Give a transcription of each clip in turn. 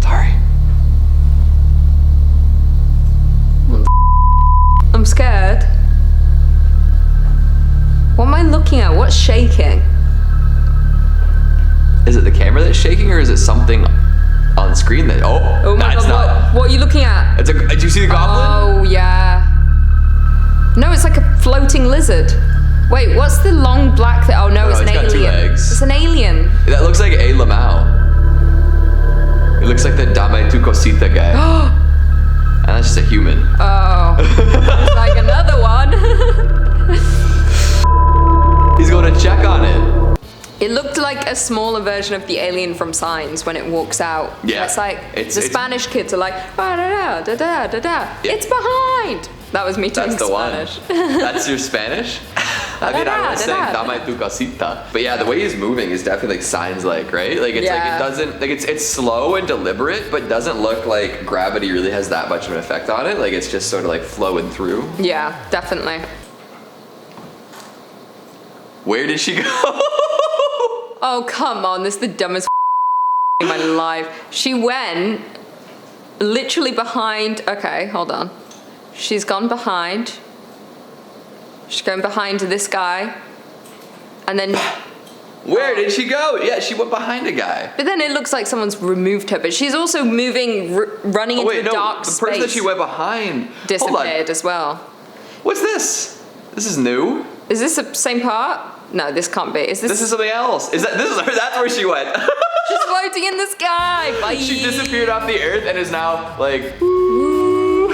Sorry. I'm scared. What am I looking at? What's shaking? Is it the camera that's shaking, or is it something on screen that? Oh my it's god! not. What are you looking at? It's a. Did you see the goblin? Oh yeah. No, it's like a floating lizard. Wait, what's the long black thing? Oh no, it's an got alien. 2 legs. It's an alien. That looks like A. Lamau. It looks like the Dame tu cosita guy. And that's just a human. Oh, it's like another one. He's going to check on it. It looked like a smaller version of the alien from Signs when it walks out. Yeah. It's like the Spanish kids are like, da da da da da da. Yeah. It's behind. That was me doing That's the Spanish. one. That's your Spanish? I mean, I was saying Dame tu cosita. But yeah, the way he's moving is definitely like Signs-like, right? Like it's like it doesn't like it's slow and deliberate, but doesn't look like gravity really has that much of an effect on it. Like it's just sort of like flowing through. Yeah, definitely. Where did she go? Oh, come on. This is the dumbest in my life. She went literally behind. Okay, hold on. She's gone behind. She's going behind this guy. And then... Where did she go? Yeah, she went behind a guy. But then it looks like someone's removed her. But she's also moving, running into a dark space. The person that she went behind... disappeared as well. What's this? This is new. Is this the same part? No, this can't be. Is this... This is something else. This is her. That's where she went. She's floating in the sky. Bye. She disappeared off the earth and is now like...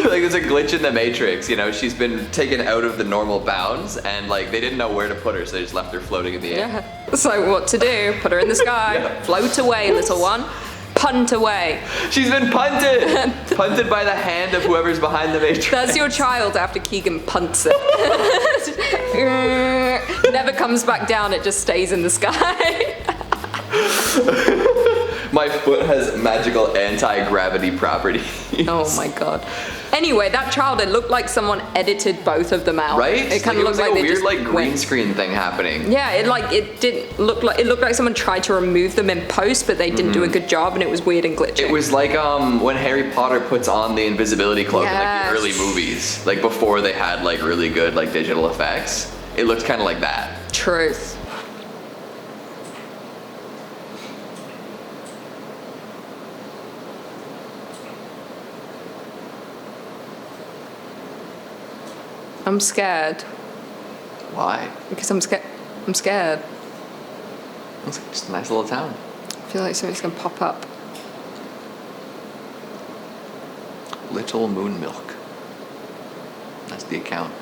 like there's a glitch in the Matrix, you know, she's been taken out of the normal bounds and like they didn't know where to put her, so they just left her floating in the air. Yeah. So what to do? Put her in the sky. Yeah. Float away, little one. Punt away. She's been punted! Punted by the hand of whoever's behind the Matrix. That's your child after Keegan punts it. Never comes back down, it just stays in the sky. My foot has magical anti-gravity properties. Oh my god. Anyway, that child, it looked like someone edited both of them out. Right? It kind of looked like a they weird just like green screen thing happening. Yeah, it looked like someone tried to remove them in post, but they didn't do a good job, and it was weird and glitchy. It was like when Harry Potter puts on the invisibility cloak in like the early movies, like before they had like really good like digital effects. It looked kind of like that. Truth. I'm scared. Why? Because I'm scared. I'm scared. It's just a nice little town. I feel like something's gonna pop up. Little Moon Milk. That's the account.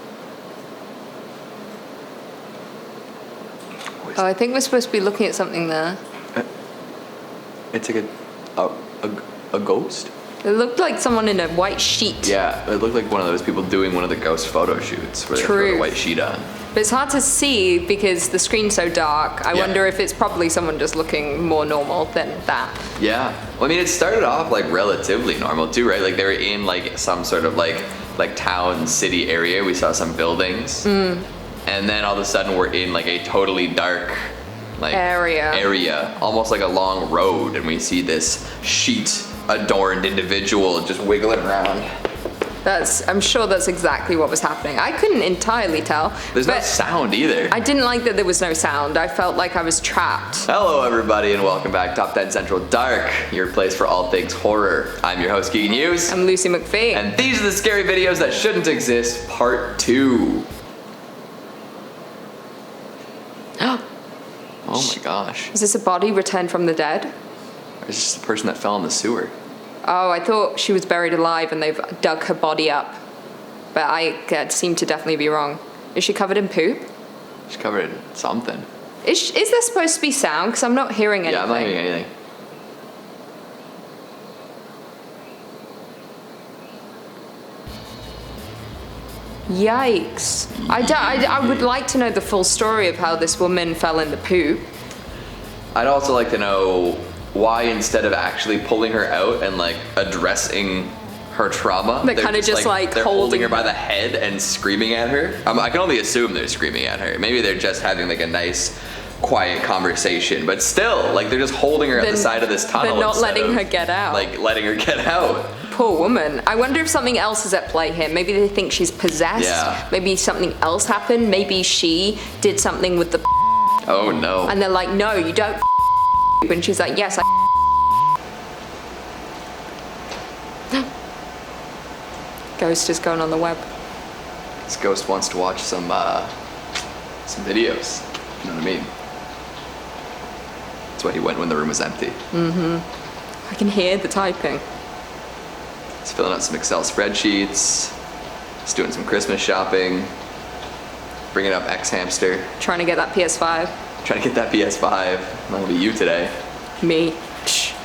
Oh, I think we're supposed to be looking at something there. It's like a ghost? It looked like someone in a white sheet. Yeah, it looked like one of those people doing one of the ghost photo shoots where they throw the white sheet on. But it's hard to see because the screen's so dark. I wonder if it's probably someone just looking more normal than that. Yeah. Well, I mean, it started off like relatively normal too, right? Like they were in like some sort of like town, city area. We saw some buildings. And then all of a sudden we're in like a totally dark like area, almost like a long road, and we see this sheet adorned individual just wiggling around. I'm sure that's exactly what was happening. I couldn't entirely tell. There's no sound either. I didn't like that there was no sound. I felt like I was trapped. Hello everybody and welcome back to Top 10 Central Dark, your place for all things horror. I'm your host Keegan Hughes. I'm Lucy McPhee. And these are the scary videos that shouldn't exist, part 2. Oh my gosh. Is this a body returned from the dead? Or is this the person that fell in the sewer? Oh, I thought she was buried alive and they've dug her body up. But I seem to definitely be wrong. Is she covered in poop? She's covered in something. Is there supposed to be sound? Because I'm not hearing anything. Yeah, I'm not hearing anything. Yikes. I would like to know the full story of how this woman fell in the poop. I'd also like to know why instead of actually pulling her out and like addressing her trauma, they're kind of just like they're holding her by the head and screaming at her. I can only assume they're screaming at her. Maybe they're just having like a nice quiet conversation, but still, like they're just holding her at the side of this tunnel. They're not letting her get out. Like letting her get out. Poor woman. I wonder if something else is at play here. Maybe they think she's possessed. Yeah. Maybe something else happened. Maybe she did something with the Oh no. and they're like, no, you don't and she's like, yes, I Ghost is going on the web. This ghost wants to watch some videos. You know what I mean? That's why he went when the room was empty. I can hear the typing. He's filling out some Excel spreadsheets. He's doing some Christmas shopping. Bringing up X-Hamster. Trying to get that PS5. Trying to get that PS5. That'll be you today. Me. Psh.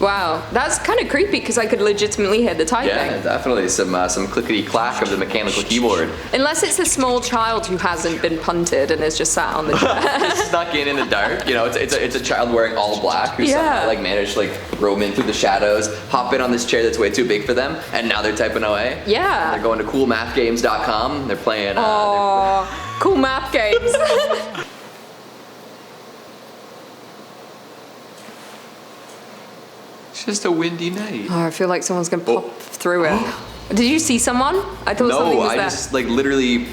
Wow, that's kind of creepy because I could legitimately hear the typing. Yeah, definitely some clickety clack of the mechanical keyboard. Unless it's a small child who hasn't been punted and is just sat on the chair. Just snuck in the dark. You know, it's a child wearing all black who somehow like managed to like roam in through the shadows, hop in on this chair that's way too big for them, and now they're typing away. Yeah. They're going to coolmathgames.com. They're playing. Cool math games. It's just a windy night. Oh, I feel like someone's gonna pop through it. Did you see someone? I thought something was there. No, I just like literally.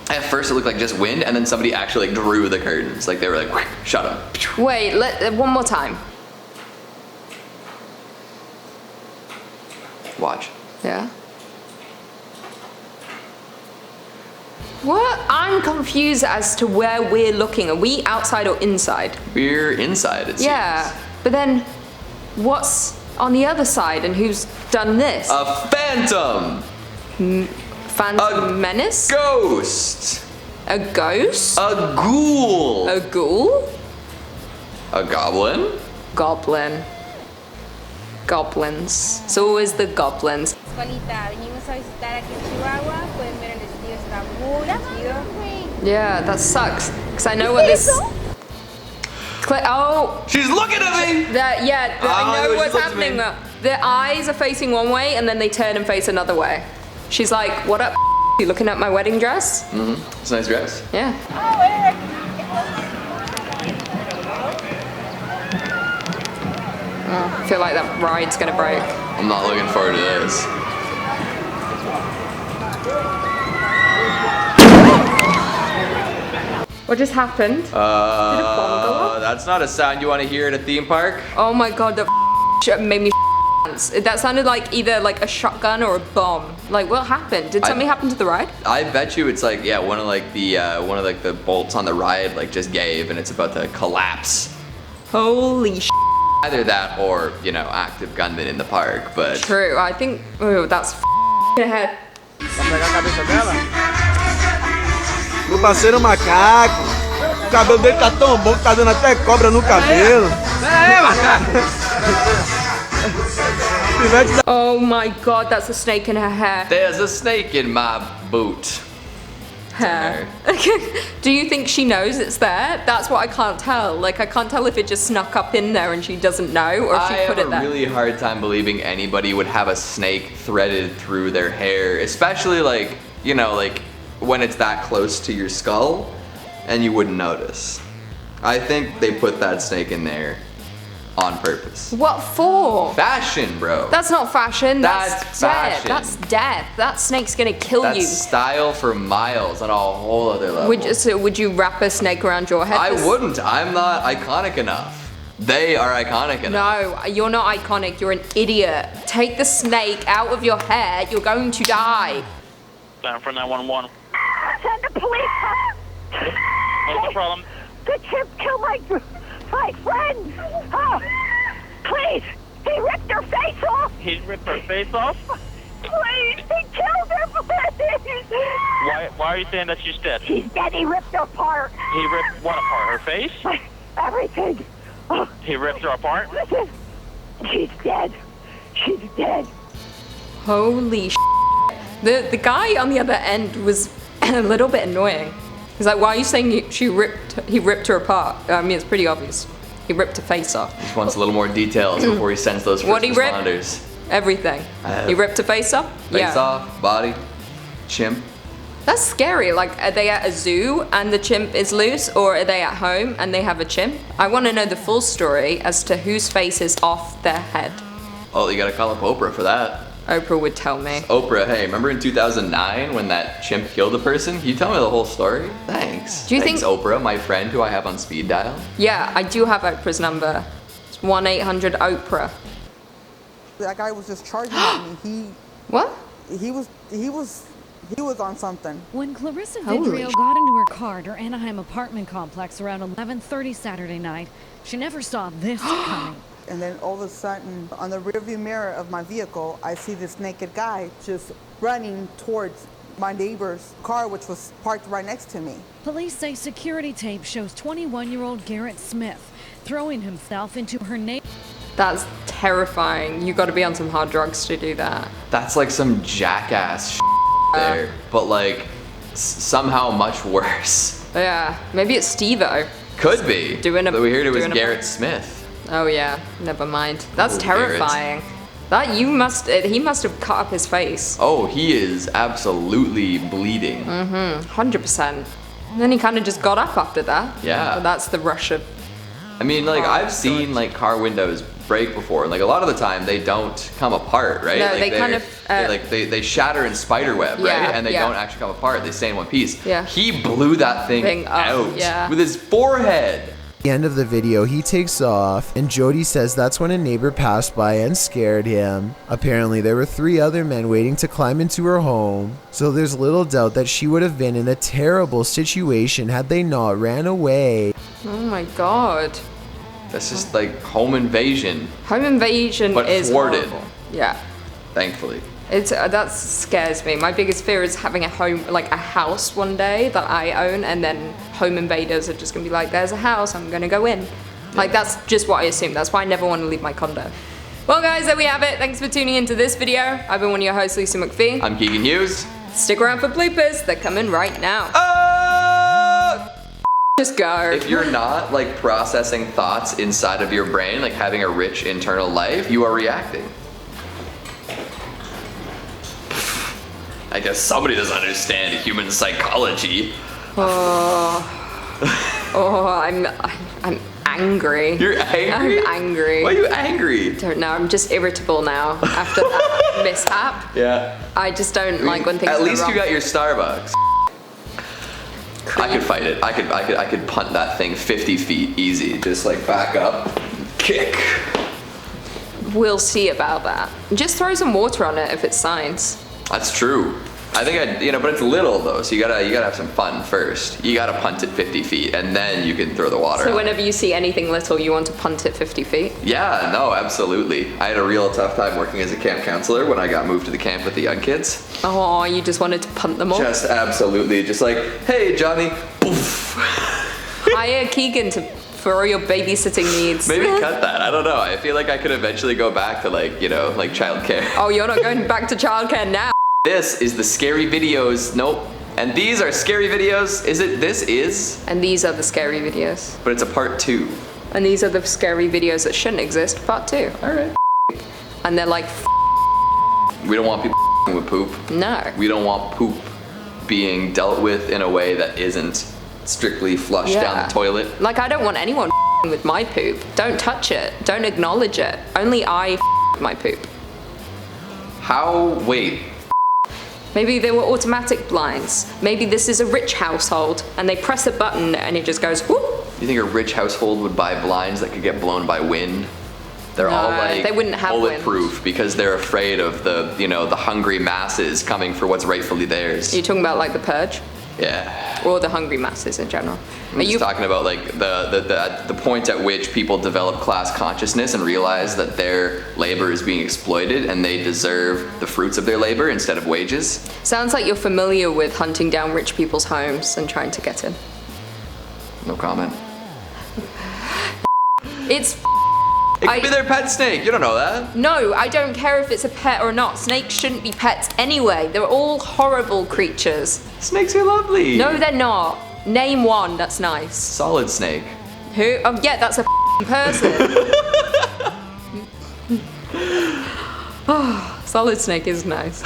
At first, it looked like just wind, and then somebody actually like drew the curtains. Like they were like, shut up. Wait, one more time. Watch. Yeah. What? I'm confused as to where we're looking. Are we outside or inside? We're inside. It seems. Yeah, but then what's on the other side, and who's done this? A phantom. Phantom menace? Ghost. A ghost? A ghoul. A ghoul? A goblin. Goblin. Goblins. It's always the goblins. Escuelita, venimos a visitar aquí en Chihuahua. Pueden ver el estudio, está muy chido. Yeah, that sucks. Because I know what this. Oh! She's looking at me! I know what's happening. Their eyes are facing one way and then they turn and face another way. She's like, what up? You looking at my wedding dress? Mm-hmm. It's a nice dress. Yeah. Oh, I feel like that ride's gonna break. I'm not looking forward to this. What just happened? Did a bomb go off? That's not a sound you want to hear at a theme park. Oh my god, that made me dance. That sounded like either like a shotgun or a bomb. Like, what happened? Did something happen to the ride? I bet you it's like, yeah, one of the bolts on the ride like just gave and it's about to collapse. Holy sh**. Either that or, you know, active gunmen in the park, but True, I think, oh, that's ahead. Meu parceiro macaco. O cabelo dele tá tão bom que tá dando até cobra no cabelo. Oh my god, that's a snake in her hair. there's a snake in my boot. Hair. Do you think she knows it's there? That's what I can't tell. Like, I can't tell if it just snuck up in there and she doesn't know, or if she put it I there. have a really hard time believing anybody would have a snake threaded through their hair, especially like, you know, like when it's that close to your skull and you wouldn't notice. I think they put that snake in there on purpose. What for? Fashion, bro. That's not fashion. That's That's death. fashion. That's death. That snake's gonna kill That's you. style for miles on a whole other level. Would you wrap a snake around your head? I wouldn't. I'm not iconic enough. They are iconic enough. No, you're not iconic. You're an idiot. Take the snake out of your hair. You're going to die. Down for 911. Send the police! What's the problem? The chimp killed my friend! Oh, please! He ripped her face off! He ripped her face off? Please! He killed her, please! Why are you saying that she's dead? She's dead. He ripped her apart. He ripped what apart? Her face? Everything. Oh, He ripped her apart? listen. She's dead. She's dead. Holy sh**. The guy on the other end was a little bit annoying. He's like, why are you saying he ripped her apart? I mean, it's pretty obvious. He ripped her face off. Just wants a little more details before he sends those first What'd he rip? responders. Everything. He ripped her face off? Face off, body, chimp. That's scary. Like, are they at a zoo and the chimp is loose, or are they at home and they have a chimp? I want to know the full story as to whose face is off their head. Oh, you gotta call up Oprah for that. Oprah would tell me. Oprah, hey, remember in 2009 when that chimp killed a person? Can you tell me the whole story? Thanks. Do you Thanks, think- Oprah, my friend who I have on speed dial? Yeah, I do have Oprah's number. It's 1-800-OPRAH. That guy was just charging at me. What? He was on something. When Clarissa Holy Vidrio got into her car at her Anaheim apartment complex around 11:30 Saturday night, she never saw this coming. And then all of a sudden, on the rearview mirror of my vehicle, I see this naked guy just running towards my neighbor's car, which was parked right next to me. Police say security tape shows 21-year-old Garrett Smith throwing himself into her neighbor. That's terrifying. You got to be on some hard drugs to do that. That's like some jackass there, but like somehow much worse. Yeah, maybe it's Steve-O. Could be. But we heard it was doing a- Garrett Smith. Oh yeah, never mind. That's Oh, terrifying. He must have cut up his face. Oh, he is absolutely bleeding. 100%. And then he kind of just got up after that. Yeah. But that's the rush of. I mean, like I've seen like car windows break before, and like a lot of the time they don't come apart, right? No, like, they kind they're- of, they shatter in spider web, right? Yeah, And they yeah. don't actually come apart. They stay in one piece. Yeah. He blew that thing Up, out yeah. with his forehead. The end of the video, he takes off, and Jody says that's when a neighbor passed by and scared him. Apparently, there were 3 other men waiting to climb into her home, so there's little doubt that she would have been in a terrible situation had they not ran away. Oh my god. That's just like home invasion, Home invasion but is thwarted. horrible. Yeah. Thankfully. It's that scares me. My biggest fear is having a home, like a house one day that I own, and then home invaders are just gonna be like, "There's a house, I'm gonna go in." Like that's just what I assume. That's why I never want to leave my condo. Well, guys, there we have it. Thanks for tuning into this video. I've been one of your hosts, Lisa McPhee. I'm Keegan Hughes. Stick around for bloopers. They're coming right now. Just go. If you're not like processing thoughts inside of your brain, like having a rich internal life, you are reacting. I guess somebody doesn't understand human psychology. Oh, I'm angry. You're angry? I'm angry. Why are you angry? Don't know. I'm just irritable now after that mishap. Yeah. I just don't like when things At go least wrong. you got your Starbucks. I could fight it. I could punt that thing 50 feet easy. Just like back up, kick. We'll see about that. Just throw some water on it if it's science. That's true. I think but it's little though, so you gotta have some fun first. You gotta punt it 50 feet, and then you can throw the water. So on. whenever you see anything little, you want to punt it 50 feet? Yeah, no, absolutely. I had a real tough time working as a camp counselor when I got moved to the camp with the young kids. Oh, you just wanted to punt them all? Just absolutely, just like, hey Johnny, poof. Hire Keegan for all your babysitting needs. Maybe cut that. I don't know. I feel like I could eventually go back to like childcare. Oh, you're not going back to childcare now? This is the scary videos. Nope. And these are scary videos. Is it? This is? And these are the scary videos. But it's a part 2. And these are the scary videos that shouldn't exist, part 2. Alright. And they're like, We don't want people with poop. no. We don't want poop being dealt with in a way that isn't strictly flushed down the toilet. Like, I don't want anyone with my poop. Don't touch it. Don't acknowledge it. Only I my poop. Wait. Maybe they were automatic blinds. Maybe this is a rich household and they press a button and it just goes whoop. You think a rich household would buy blinds that could get blown by wind? They're all No, like they wouldn't have bulletproof because they're afraid of the hungry masses coming for what's rightfully theirs. Are you talking about like the purge? Yeah. Or the hungry masses in general? I'm just talking about like the point at which people develop class consciousness and realize that their labor is being exploited and they deserve the fruits of their labor instead of wages. Sounds like you're familiar with hunting down rich people's homes and trying to get in. No comment. It's It could be their pet snake. You don't know that. No, I don't care if it's a pet or not. Snakes shouldn't be pets anyway. They're all horrible creatures. Snakes are lovely. No, they're not. Name one that's nice. Solid Snake. Who? Oh, yeah, that's a person. Oh, Solid Snake is nice.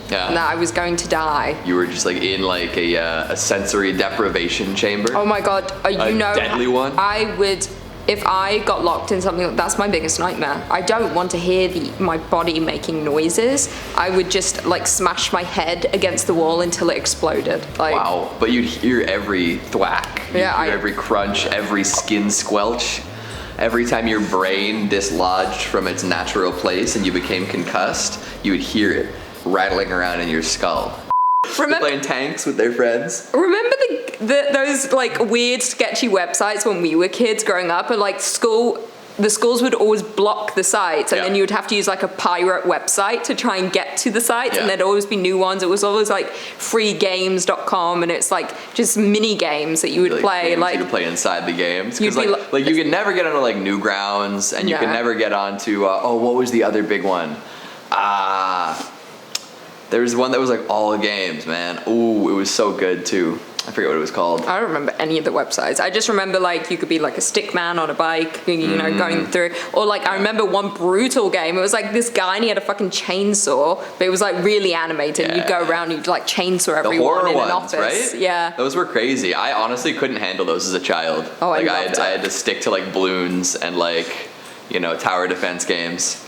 Yeah. and that I was going to die. You were just like in like a sensory deprivation chamber. Oh my god, you know, deadly one? I would, if I got locked in something, that's my biggest nightmare. I don't want to hear my body making noises. I would just like smash my head against the wall until it exploded. Like, Wow, but you'd hear every thwack. You'd Yeah, hear every crunch, every skin squelch. Every time your brain dislodged from its natural place and you became concussed, you would hear it rattling around in your skull. remember, Playing tanks with their friends. remember those like weird sketchy websites when we were kids growing up, and like the schools would always block the sites, and Yeah. then you would have to use like a pirate website to try and get to the sites, Yeah. and there'd always be new ones. It was always like freegames.com, and it's like just mini games that you would play. Games Like you could play inside the games. You'd Because be like you could never get onto like Newgrounds, and you could Yeah. never get onto what was the other big one? There was one that was like all games, man. Ooh, it was so good too. I forget what it was called. I don't remember any of the websites. I just remember like you could be like a stick man on a bike, you know, going through. Or like I remember one brutal game. It was like this guy and he had a fucking chainsaw, but it was like really animated. Yeah. You'd go around and you'd like chainsaw The everyone horror in ones, an office. right? Yeah. Those were crazy. I honestly couldn't handle those as a child. Oh, I like loved I it. had to stick to like balloons and like, you know, tower defense games.